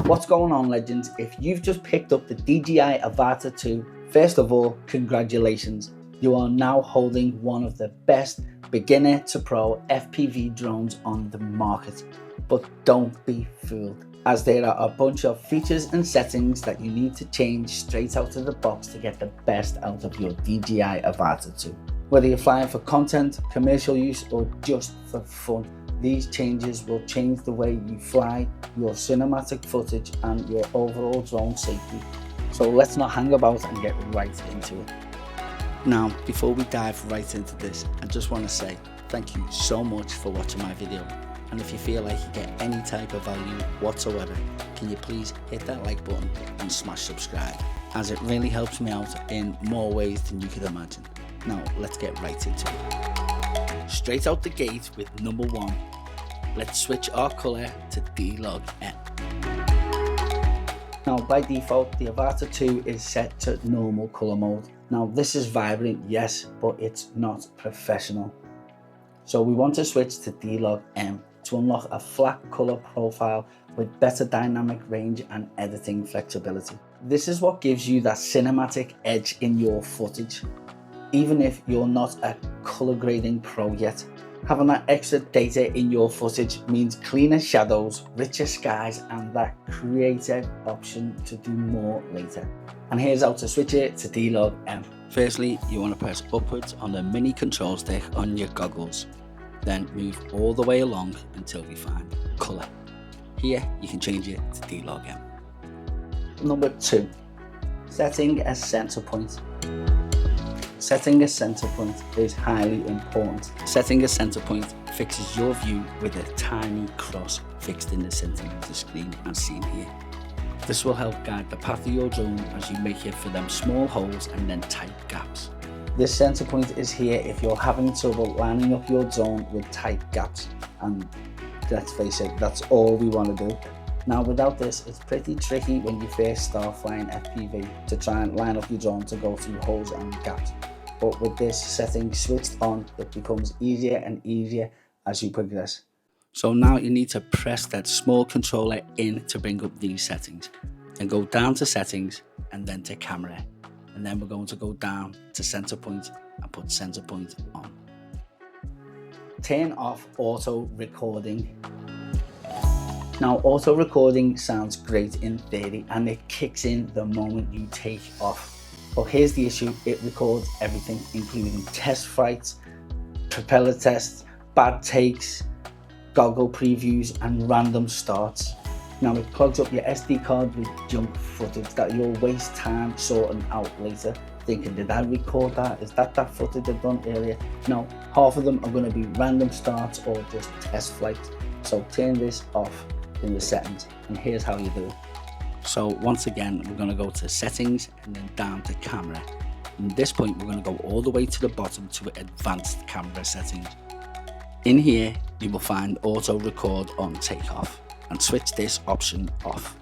What's going on, legends? If you've just picked up the DJI Avata 2, first of all, congratulations. You are now holding one of the best beginner to pro FPV drones on the market. But don't be fooled, as there are a bunch of features and settings that you need to change straight out of the box to get the best out of your DJI Avata 2. Whether you're flying for content, commercial use, or just for fun, these changes will change the way you fly, your cinematic footage, and your overall drone safety. So let's not hang about and get right into it. Now, before we dive right into this, I just want to say thank you so much for watching my video. And if you feel like you get any type of value whatsoever, can you please hit that like button and smash subscribe, as it really helps me out in more ways than you could imagine. Now, let's get right into it. Straight out the gate with number 1, let's switch our colour to D-Log M. Now, by default, the Avata 2 is set to normal colour mode. Now, this is vibrant, yes, but it's not professional. So we want to switch to D-Log M to unlock a flat colour profile with better dynamic range and editing flexibility. This is what gives you that cinematic edge in your footage. Even if you're not a colour grading pro yet, having that extra data in your footage means cleaner shadows, richer skies, and that creative option to do more later. And here's how to switch it to D-Log M. Firstly, you want to press upwards on the mini control stick on your goggles. Then move all the way along until you find colour. Here you can change it to D-Log M. Number 2, setting a centre point. Setting a centre point is highly important. Setting a centre point fixes your view with a tiny cross fixed in the centre of the screen as seen here. This will help guide the path of your drone as you make it for them small holes and then tight gaps. This centre point is here if you're having trouble lining up your drone with tight gaps, and let's face it, that's all we want to do. Now, without this, it's pretty tricky when you first start flying FPV to try and line up your drone to go through holes and gaps. But with this setting switched on, it becomes easier and easier as you progress. So now you need to press that small controller in to bring up these settings, and go down to settings and then to camera. And then we're going to go down to center point and put center point on. Turn off auto recording. Now, auto recording sounds great in theory and it kicks in the moment you take off. But here's the issue, it records everything, including test flights, propeller tests, bad takes, goggle previews, and random starts. Now, it clogs up your SD card with junk footage that you'll waste time sorting out later, thinking, did I record that? Is that footage I've done earlier? No, half of them are going to be random starts or just test flights. So turn this off in the settings, and here's how you do it. So once again, we're going to go to settings and then down to camera. At this point, we're going to go all the way to the bottom to advanced camera settings. In here, you will find auto record on takeoff, and switch this option off.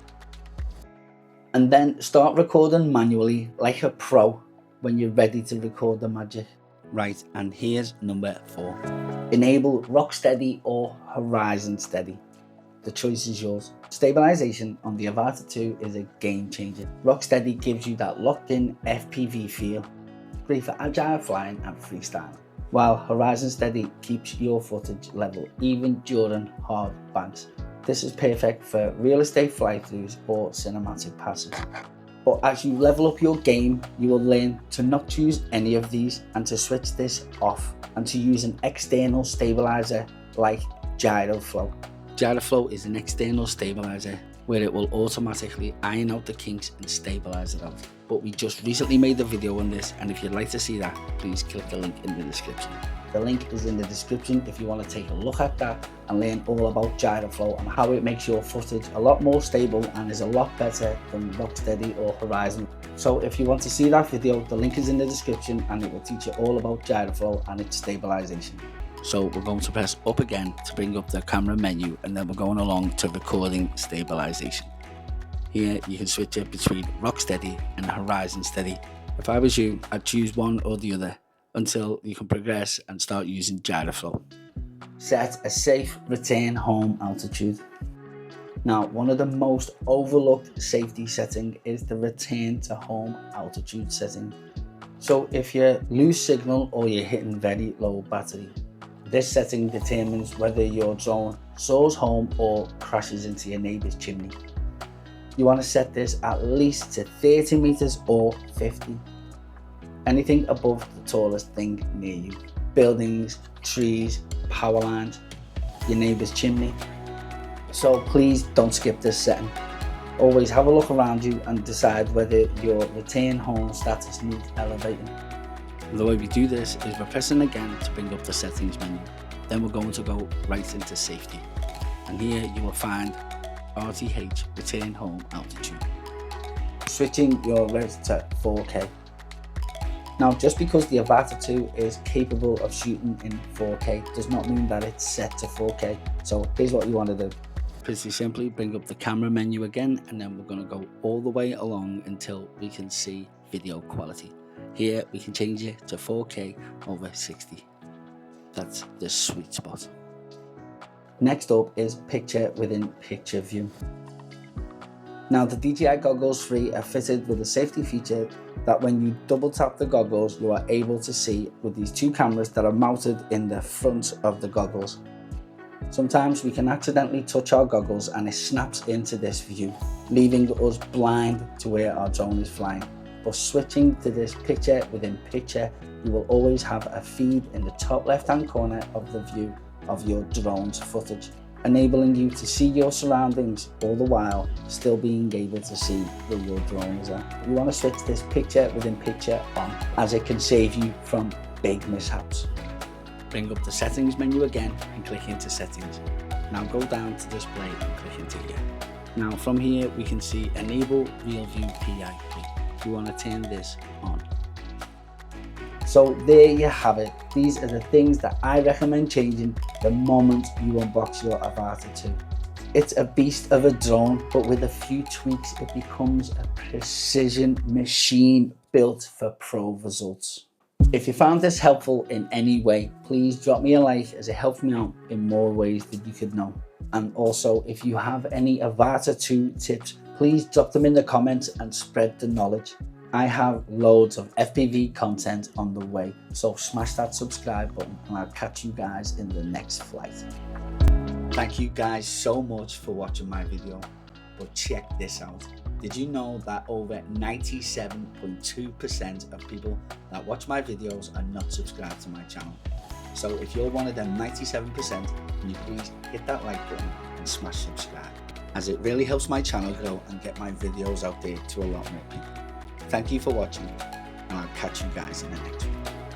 And then start recording manually like a pro when you're ready to record the magic. Right, and here's number 4. Enable Rocksteady or Horizon Steady. The choice is yours. Stabilization on the Avata 2 is a game changer. Rocksteady gives you that locked in FPV feel, great for agile flying and freestyle, while Horizon Steady keeps your footage level even during hard banks. This is perfect for real estate fly-throughs or cinematic passes. But as you level up your game, you will learn to not choose any of these and to switch this off and to use an external stabilizer like Gyroflow. Gyroflow is an external stabilizer where it will automatically iron out the kinks and stabilize it out. But we just recently made a video on this, and if you'd like to see that, please click the link in the description. The link is in the description if you want to take a look at that and learn all about Gyroflow and how it makes your footage a lot more stable and is a lot better than Rocksteady or Horizon. So if you want to see that video, the link is in the description and it will teach you all about Gyroflow and its stabilization. So we're going to press up again to bring up the camera menu, and then we're going along to recording stabilization. Here you can switch it between Rocksteady and Horizon Steady. If I was you, I'd choose one or the other until you can progress and start using Gyroflow. Set a safe return home altitude. Now, one of the most overlooked safety setting is the return to home altitude setting. So if you lose signal or you're hitting very low battery, this setting determines whether your drone soars home or crashes into your neighbour's chimney. You want to set this at least to 30 meters or 50. Anything above the tallest thing near you. Buildings, trees, power lines, your neighbour's chimney. So please don't skip this setting. Always have a look around you and decide whether your return home status needs elevating. The way we do this is we're pressing again to bring up the settings menu. Then we're going to go right into safety. And here you will find RTH return home altitude. Switching your res to 4K. Now, just because the Avata 2 is capable of shooting in 4K does not mean that it's set to 4K. So here's what you want to do. Pretty simply bring up the camera menu again, and then we're going to go all the way along until we can see video quality. Here we can change it to 4K over 60. That's the sweet spot. Next up is picture within picture view. Now, the DJI Goggles 3 are fitted with a safety feature that when you double tap the goggles, you are able to see with these two cameras that are mounted in the front of the goggles. Sometimes we can accidentally touch our goggles and it snaps into this view, leaving us blind to where our drone is flying. But switching to this picture within picture, you will always have a feed in the top left hand corner of the view of your drone's footage, enabling you to see your surroundings all the while still being able to see where your drone is at. You want to switch this picture within picture on, as it can save you from big mishaps. Bring up the settings menu again and click into settings. Now go down to display and click into here. Now from here we can see enable real view PIP. You want to turn this on. So there you have it. These are the things that I recommend changing the moment you unbox your Avata 2. It's a beast of a drone, but with a few tweaks it becomes a precision machine built for pro results. If you found this helpful in any way, please drop me a like, as it helps me out in more ways than you could know. And also, if you have any Avata 2 tips, please drop them in the comments and spread the knowledge. I have loads of FPV content on the way, so smash that subscribe button and I'll catch you guys in the next flight. Thank you guys so much for watching my video, but check this out. Did you know that over 97.2% of people that watch my videos are not subscribed to my channel? So if you're one of them 97%, can you please hit that like button and smash subscribe, as it really helps my channel grow and get my videos out there to a lot more people. Thank you for watching, and I'll catch you guys in the next one.